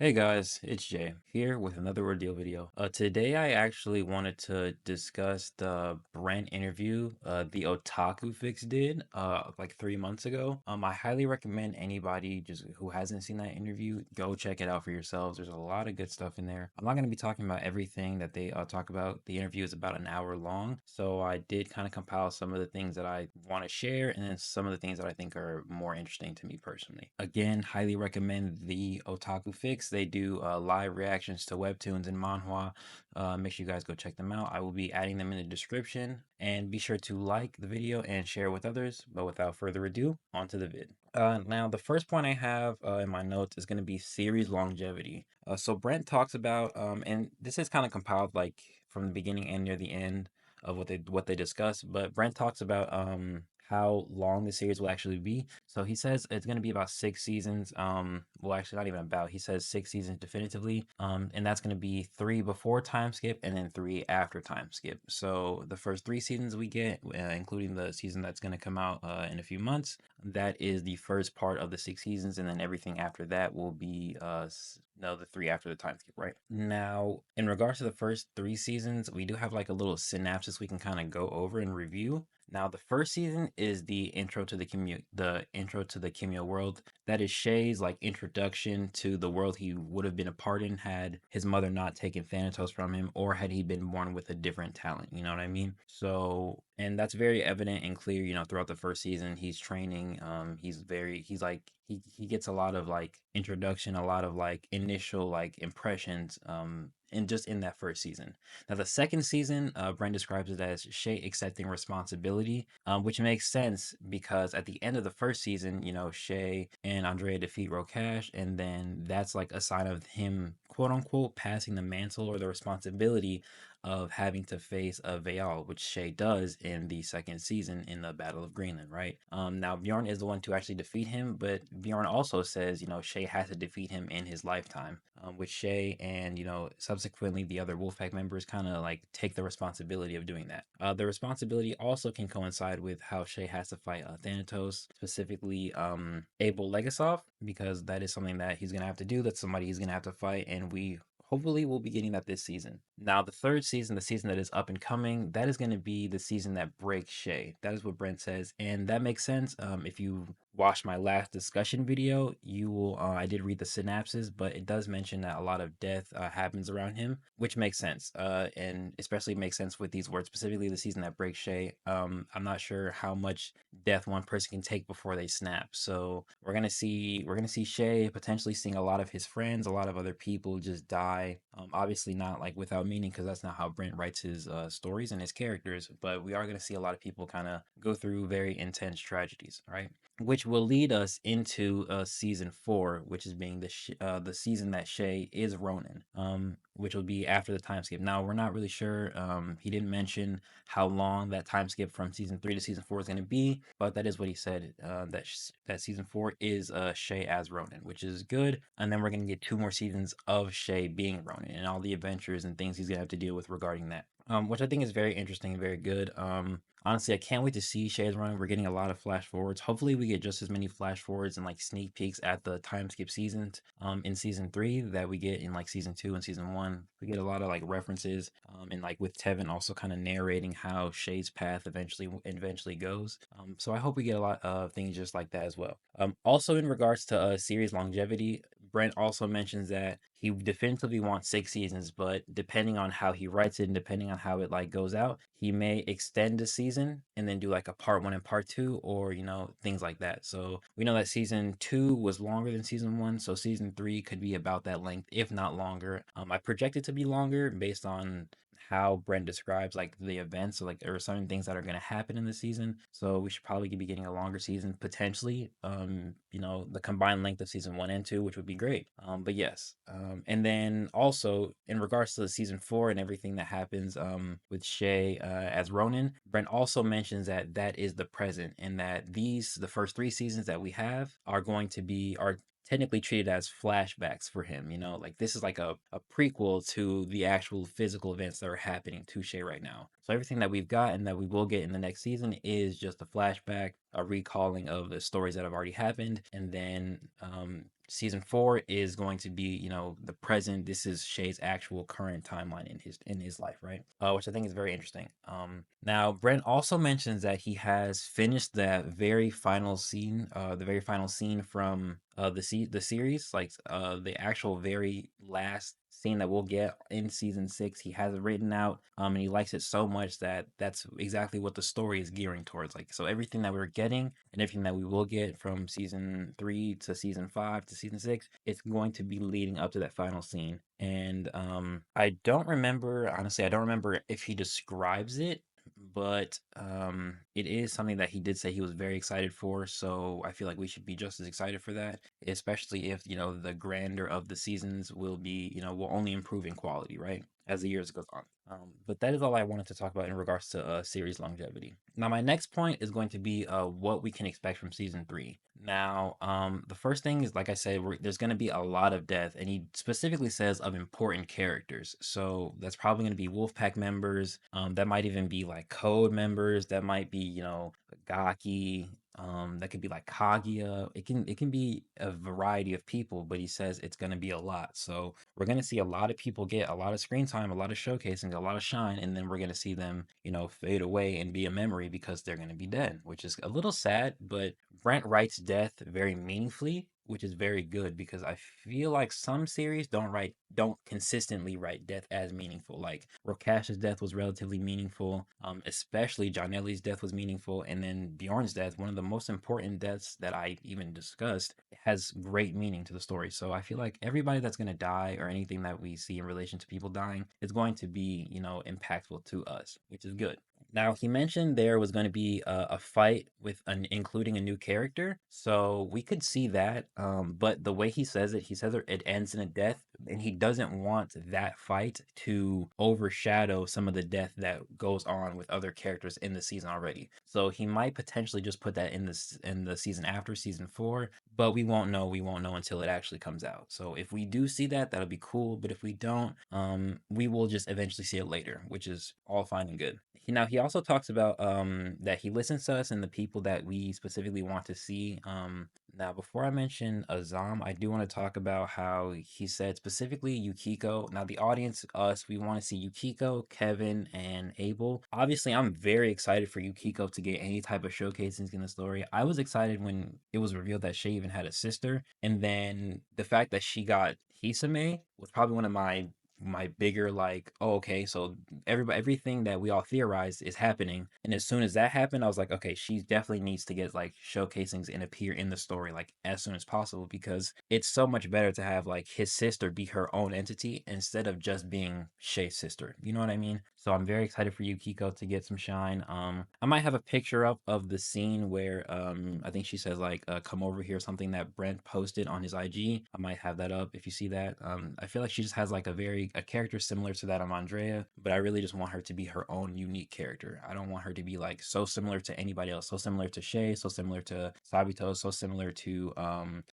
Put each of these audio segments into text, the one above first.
Hey guys, it's Jay here with another Ordeal video. Today I actually wanted to discuss the Brent interview the Otaku Fix did like 3 months ago. I highly recommend anybody just who hasn't seen that interview, go check it out for yourselves. There's a lot of good stuff in there. I'm not going to be talking about everything that they talk about. The interview is about an hour long, so I did kind of compile some of the things that I want to share and then some of the things that I think are more interesting to me personally. Again, highly recommend the Otaku Fix. They do live reactions to webtoons and manhwa. Make sure you guys go check them out. I will be adding them in the description, and be sure to like the video and share with others. But without further ado, on to the vid. Now, the first point I have in my notes is going to be series longevity. So Brent talks about, and this is kind of compiled like from the beginning and near the end of what they discuss. But Brent talks about how long the series will actually be. So he says it's going to be about 6 seasons. Well, actually, not even about. He says 6 seasons definitively. And that's going to be 3 before time skip and then 3 after time skip. So the first 3 seasons we get, including the season that's going to come out in a few months, that is the first part of the 6 seasons, and then everything after that will be no, the 3 after the time skip, right? Now, in regards to the first 3 seasons, we do have like a little synopsis we can kind of go over and review. Now, the first season is the intro to the Kimyo world. That is Shay's like introduction to the world he would have been a part in had his mother not taken Thanatos from him, or had he been born with a different talent. You know what I mean? So, and that's very evident and clear. Throughout the first season, he's training. He's like he gets a lot of like introduction, a lot of like initial like impressions. And just in that first season. Now, the second season, Brent describes it as Shay accepting responsibility, which makes sense because at the end of the first season, Shay and Andrea defeat Rokash, and then that's like a sign of him, quote unquote, passing the mantle or the responsibility of having to face a Veal, which Shay does in the second season in the Battle of Greenland, right? Now Bjorn is the one to actually defeat him, but Bjorn also says, Shay has to defeat him in his lifetime, which Shay and, subsequently the other Wolfpack members kind of like take the responsibility of doing that. The responsibility also can coincide with how Shay has to fight Thanatos, specifically Abel Legasov, because that is something that he's going to have to do. That's somebody he's going to have to fight, and we hopefully we'll be getting that this season. Now, the third season, the season that is up and coming, that is going to be the season that breaks Shay. That is what Brent says, and that makes sense. If you watched my last discussion video, you will. I did read the synapses, but it does mention that a lot of death happens around him, which makes sense. And especially makes sense with these words, specifically the season that breaks Shay. I'm not sure how much death one person can take before they snap. So we're gonna see Shay potentially seeing a lot of his friends, a lot of other people just die. Obviously not like without meaning, because that's not how Brent writes his stories and his characters. But we are gonna see a lot of people kind of go through very intense tragedies, right? Which will lead us into season 4, which is being the season that Shay is Ronin, which will be after the time skip. Now, we're not really sure. He didn't mention how long that time skip from season 3 to season 4 is going to be, but that is what he said. That season 4 is Shay as Ronin, which is good. And then we're going to get 2 more seasons of Shay being Ronin and all the adventures and things he's going to have to deal with regarding that. Which I think is very interesting and very good. Honestly, I can't wait to see Shay's Run. We're getting a lot of flash forwards. Hopefully, we get just as many flash forwards and like sneak peeks at the time skip seasons in season 3 that we get in like season 2 and season 1. We get a lot of like references and like with Tevin also kind of narrating how Shay's path eventually goes. So I hope we get a lot of things just like that as well. Also, in regards to series longevity, Brent also mentions that he definitively wants 6 seasons, but depending on how he writes it and depending on how it like goes out, he may extend the season and then do like a part 1 and part 2, or things like that. So we know that season 2 was longer than season 1, so season 3 could be about that length, if not longer. I project it to be longer based on how Brent describes like the events. So like there are certain things that are going to happen in the season, so we should probably be getting a longer season potentially. The combined length of season 1 and 2, which would be great. But yes. And then also in regards to the season 4 and everything that happens with Shay as Ronin, Brent also mentions that that is the present, and that the first 3 seasons that we have are technically treated as flashbacks for him. Like this is like a prequel to the actual physical events that are happening to Shay right now. So everything that we've got and that we will get in the next season is just a flashback, a recalling of the stories that have already happened, and then season 4 is going to be, the present. This is Shay's actual current timeline in his life, right? Which I think is very interesting. Now Brent also mentions that he has finished that very final scene, the very final scene from the series, like the actual very last scene that we'll get in season 6. He has it written out, and he likes it so much that that's exactly what the story is gearing towards. Like, so everything that we're getting and everything that we will get from season 3 to season 5 to season 6, it's going to be leading up to that final scene. And I don't remember, honestly, I don't remember if he describes it, but it is something that he did say he was very excited for. So I feel like we should be just as excited for that, especially if, the grandeur of the seasons will be, will only improve in quality, right, as the years goes on. But that is all I wanted to talk about in regards to series longevity. Now, my next point is going to be what we can expect from season 3. Now, the first thing is, like I said, there's going to be a lot of death, and he specifically says of important characters. So that's probably going to be Wolfpack members. That might even be like Code members. That might be, Gaki. That could be like Kaguya. It can be a variety of people, but he says it's going to be a lot. So we're going to see a lot of people get a lot of screen time, a lot of showcasing, a lot of shine, and then we're going to see them, fade away and be a memory because they're going to be dead, which is a little sad. But Brent writes death very meaningfully, which is very good because I feel like some series don't consistently write death as meaningful. Like Rokash's death was relatively meaningful, especially Janelli's death was meaningful, and then Bjorn's death, one of the most important deaths that I even discussed, has great meaning to the story. So I feel like everybody that's gonna die or anything that we see in relation to people dying is going to be, impactful to us, which is good. Now, he mentioned there was going to be a fight with including a new character, so we could see that. But the way he says it ends in a death, and he doesn't want that fight to overshadow some of the death that goes on with other characters in the season already. So he might potentially just put that in the season after season 4, but we won't know. We won't know until it actually comes out. So if we do see that, that'll be cool. But if we don't, we will just eventually see it later, which is all fine and good. Now he also talks about that he listens to us and the people that we specifically want to see. Now before I mention Azam, I do want to talk about how he said specifically Yukiko. Now the audience, us, we want to see Yukiko, Kevin, and Abel. Obviously, I'm very excited for Yukiko to get any type of showcasing in the story. I was excited when it was revealed that Shay even had a sister, and then the fact that she got Hisame was probably one of my bigger, like, oh, okay, so everything that we all theorized is happening. And as soon as that happened, I was like, okay, she definitely needs to get like showcasings and appear in the story like as soon as possible, because it's so much better to have like his sister be her own entity instead of just being Shay's sister. You know what I mean? So I'm very excited for Yukiko to get some shine. I might have a picture up of the scene where I think she says like come over here, something that Brent posted on his IG. I might have that up if you see that. I feel like she just has like a character similar to that of Andrea, but I really just want her to be her own unique character. I don't want her to be like so similar to anybody else, so similar to Shay, so similar to Sabito, so similar to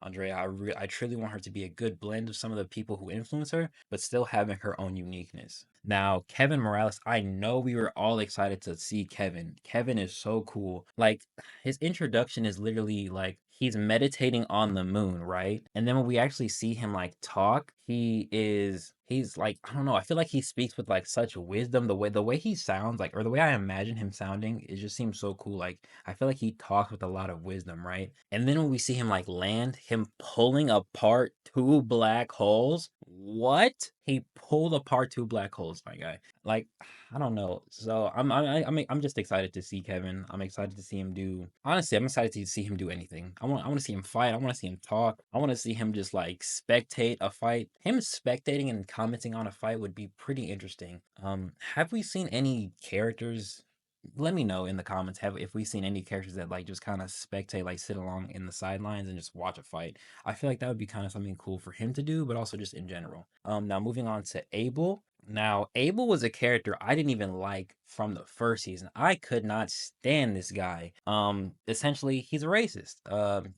Andrea. I truly want her to be a good blend of some of the people who influence her, but still having her own uniqueness. Now, Kevin Morales, I know we were all excited to see Kevin. Kevin is so cool. Like, his introduction is literally like he's meditating on the moon, right? And then when we actually see him like talk, he's like, I don't know, I feel like he speaks with like such wisdom. The way he sounds, like, or the way I imagine him sounding, it just seems so cool. Like, I feel like he talks with a lot of wisdom, right? And then when we see him like land, him pulling apart two black holes. What? He pulled apart two black holes, my guy. Like, I don't know. So I'm just excited to see Kevin. I'm excited to see him do. Honestly, I'm excited to see him do anything. I want to see him fight. I want to see him talk. I want to see him just like spectate a fight. Him spectating and commenting on a fight would be pretty interesting. Have we seen any characters? Let me know in the comments. Have if we seen any characters that like just kind of spectate, like sit along in the sidelines and just watch a fight? I feel like that would be kind of something cool for him to do, but also just in general. Now moving on to Abel. Now, Abel was a character I didn't even like from the first season. I could not stand this guy. Essentially, he's a racist.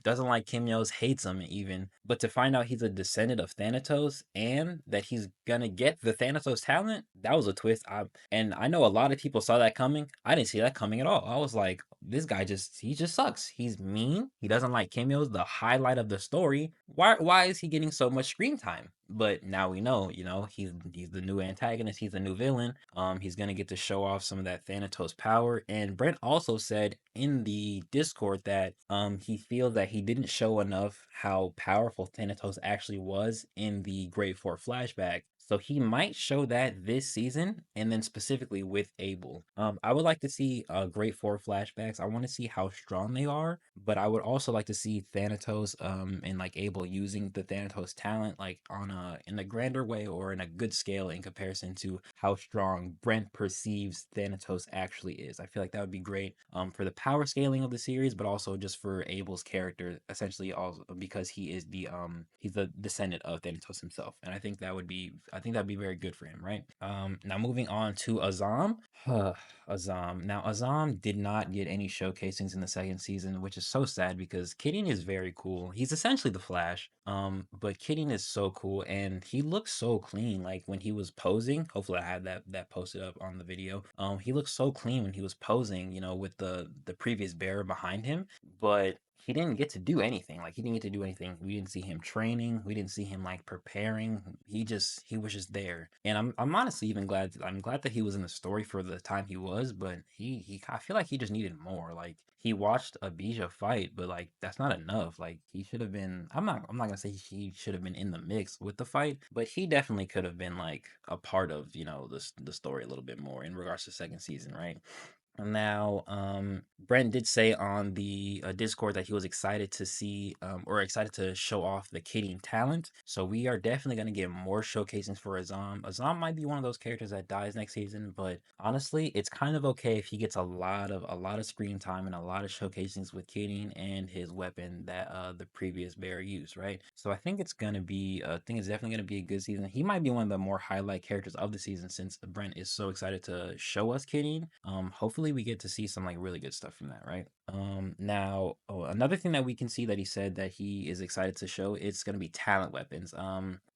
Doesn't like Kim Yo's, hates him even. But to find out he's a descendant of Thanatos and that he's gonna get the Thanatos talent, that was a twist. And I know a lot of people saw that coming. I didn't see that coming at all. I was like, this guy just he just sucks. He's mean. He doesn't like cameos, the highlight of the story. Why is he getting so much screen time? But now we know, he's the new antagonist, he's the new villain. He's gonna get to show off some of that Thanatos power. And Brent also said in the Discord that he feels that he didn't show enough how powerful Thanatos actually was in the Great Four flashback. So he might show that this season, and then specifically with Abel. I would like to see Great Four flashbacks. I want to see how strong they are, but I would also like to see Thanatos and like Abel using the Thanatos talent like on a in a grander way or in a good scale in comparison to how strong Brent perceives Thanatos actually is. I feel like that would be great for the power scaling of the series, but also just for Abel's character, essentially also because he's the descendant of Thanatos himself. And I think that'd be very good for him, right? Now moving on to Azam. Azam. Now, Azam did not get any showcasings in the second season, which is so sad because Kidding is very cool. He's essentially the Flash, but Kidding is so cool and he looks so clean. Like when he was posing, hopefully I had that posted up on the video. He looked so clean when he was posing, with the previous bearer behind him, but he didn't get to do anything. Like he didn't get to do anything. We didn't see him training. We didn't see him like preparing. He was just there. And I'm honestly even glad that he was in the story for the time he was, but he I feel like he just needed more. Like he watched Abijah fight, but like that's not enough. Like he should have been I'm not gonna say he should have been in the mix with the fight, but he definitely could have been like a part of, the story a little bit more in regards to second season, right? Now, Brent did say on the Discord that he was excited to see or excited to show off the Kidding talent. So we are definitely going to get more showcasings for Azam. Azam might be one of those characters that dies next season, but honestly, it's kind of okay if he gets a lot of screen time and a lot of showcasings with Kidding and his weapon that the previous bearer used, right? So I think it's definitely gonna be a good season. He might be one of the more highlight characters of the season since Brent is so excited to show us Kidding. Hopefully we get to see some like really good stuff from that, right? Now, another thing that we can see that he said that he is excited to show, it's gonna be talent weapons.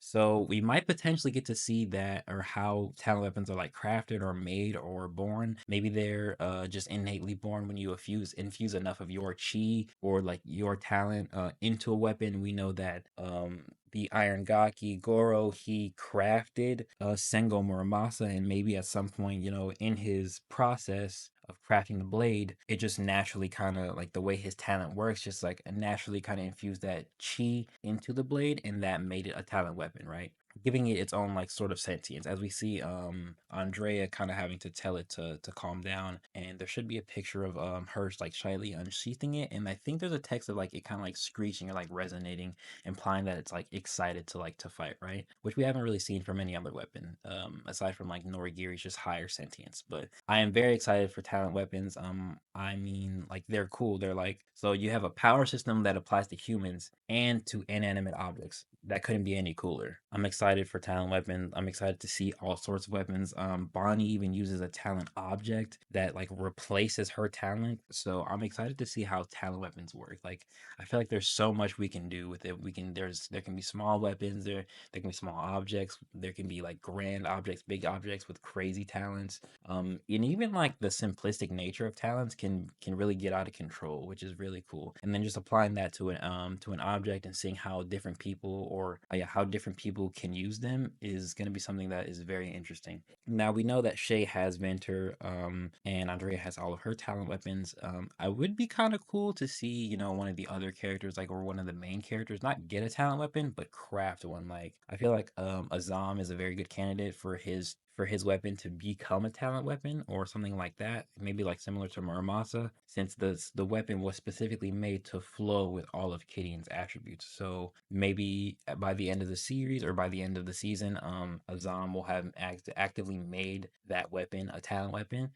So we might potentially get to see that or how talent weapons are like crafted or made or born. Maybe they're just innately born when you infuse enough of your chi or like your talent into a weapon. We know that the Iron Gaki Goro, he crafted Sengo Muramasa, and maybe at some point, in his process of crafting the blade, it just naturally kind of like the way his talent works, just like naturally kind of infused that chi into the blade, and that made it a talent weapon, right? Giving it its own like sort of sentience, as we see Andrea kind of having to tell it to calm down, and there should be a picture of her like shyly unsheathing it, and I think there's a text of like it kind of like screeching or like resonating, implying that it's like excited to fight, right? Which we haven't really seen from any other weapon, aside from like Norigiri's just higher sentience. But I am very excited for talent weapons. I mean, like they're cool. They're like so you have a power system that applies to humans and to inanimate objects. That couldn't be any cooler. I'm excited for talent weapons. I'm excited to see all sorts of weapons. Bonnie even uses a talent object that like replaces her talent. So I'm excited to see how talent weapons work. Like I feel like there's so much we can do with it. There can be small weapons, there can be small objects, there can be like grand objects, big objects with crazy talents. And even like the simplistic nature of talents can really get out of control, which is really cool. And then just applying that to an object and seeing how different people or yeah, how different people can use them is going to be something that is very interesting. Now we know that Shay has Venter, and Andrea has all of her talent weapons. I would be kind of cool to see, one of the other characters, like or one of the main characters, not get a talent weapon, but craft one. Like I feel like Azam is a very good candidate for his weapon to become a talent weapon or something like that. Maybe like similar to Muramasa, since the weapon was specifically made to flow with all of Kidding's attributes. So maybe by the end of the series or by the end of the season, Azam will have actively made that weapon a talent weapon.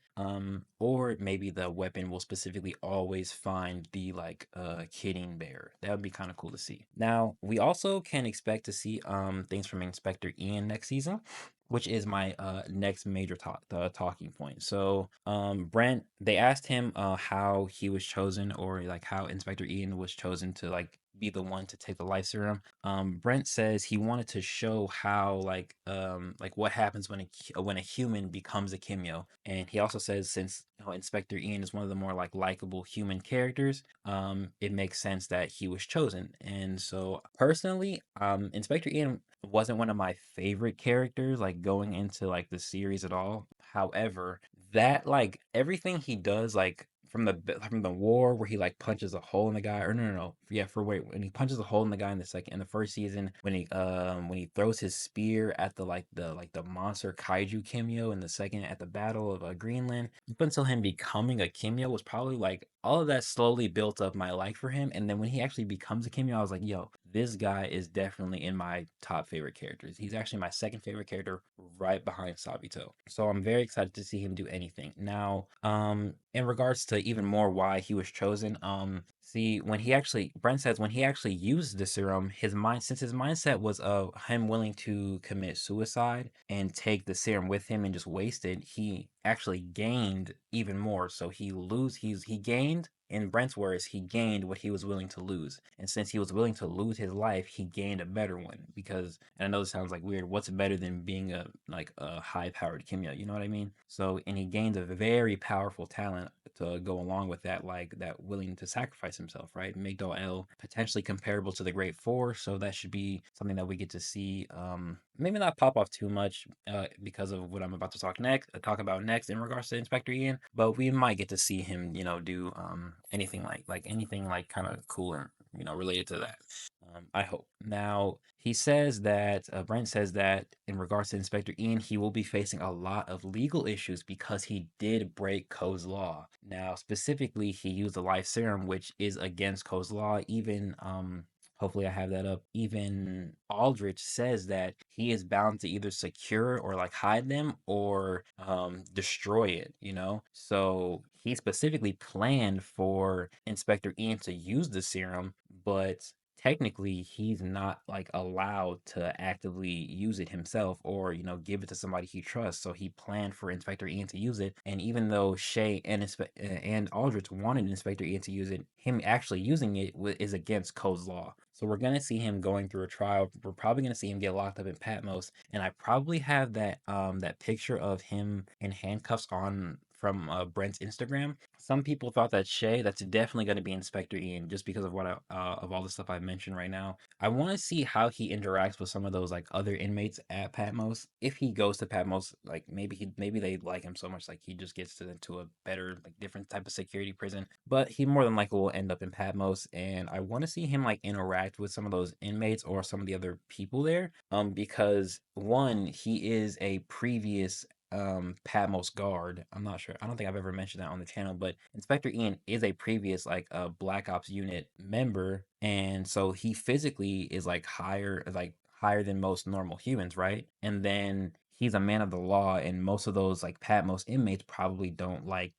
Or maybe the weapon will specifically always find the like Kidding bearer. That would be kind of cool to see. Now we also can expect to see things from Inspector Ian next season, which is my next major talking point. So Brent, they asked him how he was chosen or like how Inspector Ian was chosen to like be the one to take the life serum. Brent says he wanted to show how like what happens when a human becomes a Kimyo, and he also says since Inspector Ian is one of the more like likable human characters, it makes sense that he was chosen. And so personally, Inspector Ian wasn't one of my favorite characters like going into like the series at all. However, that like everything he does like from the war where he like punches a hole in the guy, or no, yeah, for wait, when he punches a hole in the guy in the first season, when he throws his spear at the monster kaiju Kimyo in the second at the battle of Greenland, up until him becoming a Kimyo was probably like all of that slowly built up my like for him. And then when he actually becomes a Kimyo, I was like, yo, this guy is definitely in my top favorite characters. He's actually my second favorite character, right behind Sabito. So I'm very excited to see him do anything. Now, in regards to even more why he was chosen, see when he actually Brent says when he actually used the serum, his mindset was of him willing to commit suicide and take the serum with him and just waste it, he actually gained even more. So he gained, in Brent's words, he gained what he was willing to lose. And since he was willing to lose his life, he gained a better one. Because, and I know this sounds like weird, what's better than being a high powered Kimya? You know what I mean? So, and he gained a very powerful talent to go along with that, like that willing to sacrifice himself, right? Migdal El, potentially comparable to the Great Four. So that should be something that we get to see. Maybe not pop off too much because of what I'm about to talk about next in regards to Inspector Ian, but we might get to see him, do anything like anything like kind of cool and related to that. I hope. Now, he says that Brent says that in regards to Inspector Ian, he will be facing a lot of legal issues because he did break Code's law. Now, specifically, he used the life serum, which is against Code's law. Even hopefully I have that up. Even Aldrich says that he is bound to either secure or like hide them or destroy it, So he specifically planned for Inspector Ian to use the serum, but technically he's not like allowed to actively use it himself or give it to somebody he trusts. So he planned for Inspector Ian to use it, and even though Shay and Aldrich wanted Inspector Ian to use it, him actually using it is against Code's law. So we're gonna see him going through a trial. We're probably gonna see him get locked up in Patmos, and I probably have that picture of him in handcuffs on from Brent's Instagram. Some people thought that that's definitely going to be Inspector Ian just because of of all the stuff I've mentioned right now. I want to see how he interacts with some of those like other inmates at Patmos. If he goes to Patmos, like maybe they like him so much like he just gets to a better like different type of security prison. But he more than likely will end up in Patmos, and I want to see him like interact with some of those inmates or some of the other people there. Because one, he is a previous Patmos guard. I'm not sure. I don't think I've ever mentioned that on the channel, but Inspector Ian is a previous like Black Ops unit member, and so he physically is like higher than most normal humans, right? And then he's a man of the law, and most of those like Patmos inmates probably don't like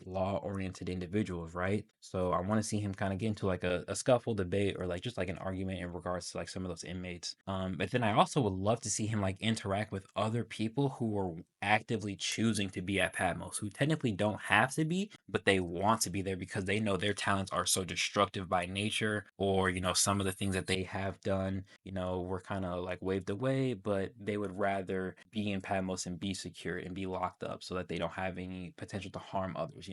law oriented individuals, right? So I want to see him kind of get into like a scuffle debate or like just like an argument in regards to like some of those inmates. But then I also would love to see him like interact with other people who are actively choosing to be at Patmos, who technically don't have to be, but they want to be there because they know their talents are so destructive by nature, or some of the things that they have done, were kind of like waved away, but they would rather be in Patmos and be secure and be locked up so that they don't have any potential to harm others.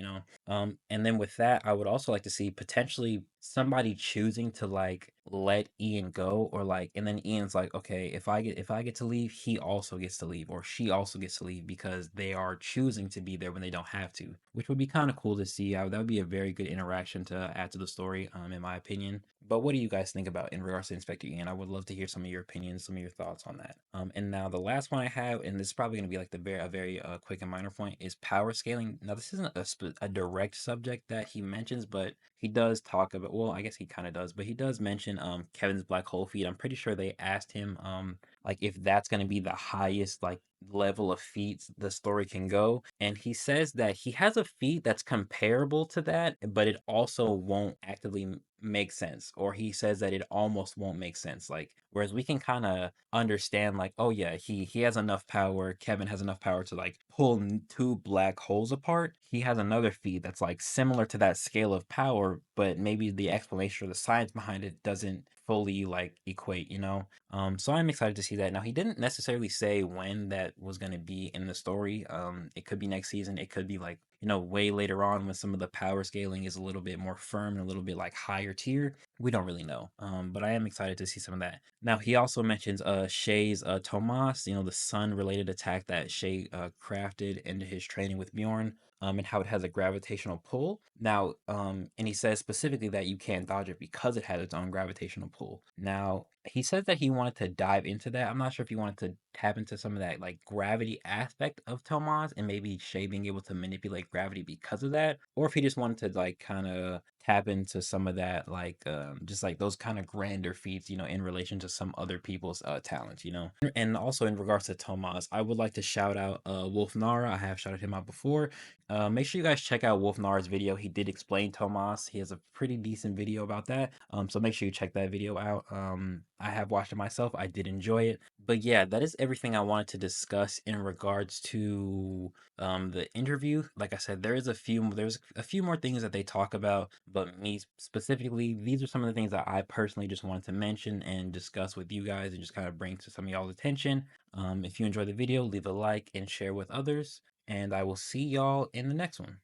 And then with that, I would also like to see potentially somebody choosing to like let Ian go, or like, and then Ian's like, okay, if I get to leave, he also gets to leave, or she also gets to leave because they are choosing to be there when they don't have to, which would be kind of cool to see. That would be a very good interaction to add to the story, in my opinion. But what do you guys think about in regards to Inspector Ian? I would love to hear some of your opinions, some of your thoughts on that. And now the last one I have, and this is probably going to be like a very quick and minor point, is power scaling. Now this isn't a direct subject that he mentions, but he does talk about. Well, I guess he kind of does, but he does mention Kevin's black hole feed. I'm pretty sure they asked him like if that's going to be the highest like level of feats the story can go. And he says that he has a feat that's comparable to that, but it also won't actively make sense. Or he says that it almost won't make sense. Like whereas we can kind of understand like, oh yeah, he has enough power, Kevin has enough power to like pull two black holes apart. He has another feat that's like similar to that scale of power, but maybe the explanation or the science behind it doesn't fully like equate, you know? So I'm excited to see that. Now, he didn't necessarily say when that was going to be in the story. It could be next season. It could be like, you know, way later on when some of the power scaling is a little bit more firm and a little bit like higher tier. We don't really know. But I am excited to see some of that. Now, he also mentions Shay's Tomas, you know, the sun related attack that Shay crafted into his training with Bjorn. And how it has a gravitational pull. Now, and he says specifically that you can't dodge it because it has its own gravitational pull. Now, he says that he wanted to dive into that. I'm not sure if he wanted to tap into some of that like gravity aspect of Tomas and maybe Shay being able to manipulate gravity because of that, or if he just wanted to like kind of tap into some of that like just like those kind of grander feats, you know, in relation to some other people's talents, you know. And also in regards to Tomas, I would like to shout out Wolf Nara. I have shouted him out before. Make sure you guys check out Wolf Nara's video. He did explain Tomas. He has a pretty decent video about that. So make sure you check that video out. I have watched it myself. I did enjoy it. But yeah, that is everything I wanted to discuss in regards to the interview. Like I said, there's a few more things that they talk about, but me specifically, these are some of the things that I personally just wanted to mention and discuss with you guys and just kind of bring to some of y'all's attention. If you enjoyed the video, leave a like and share with others, and I will see y'all in the next one.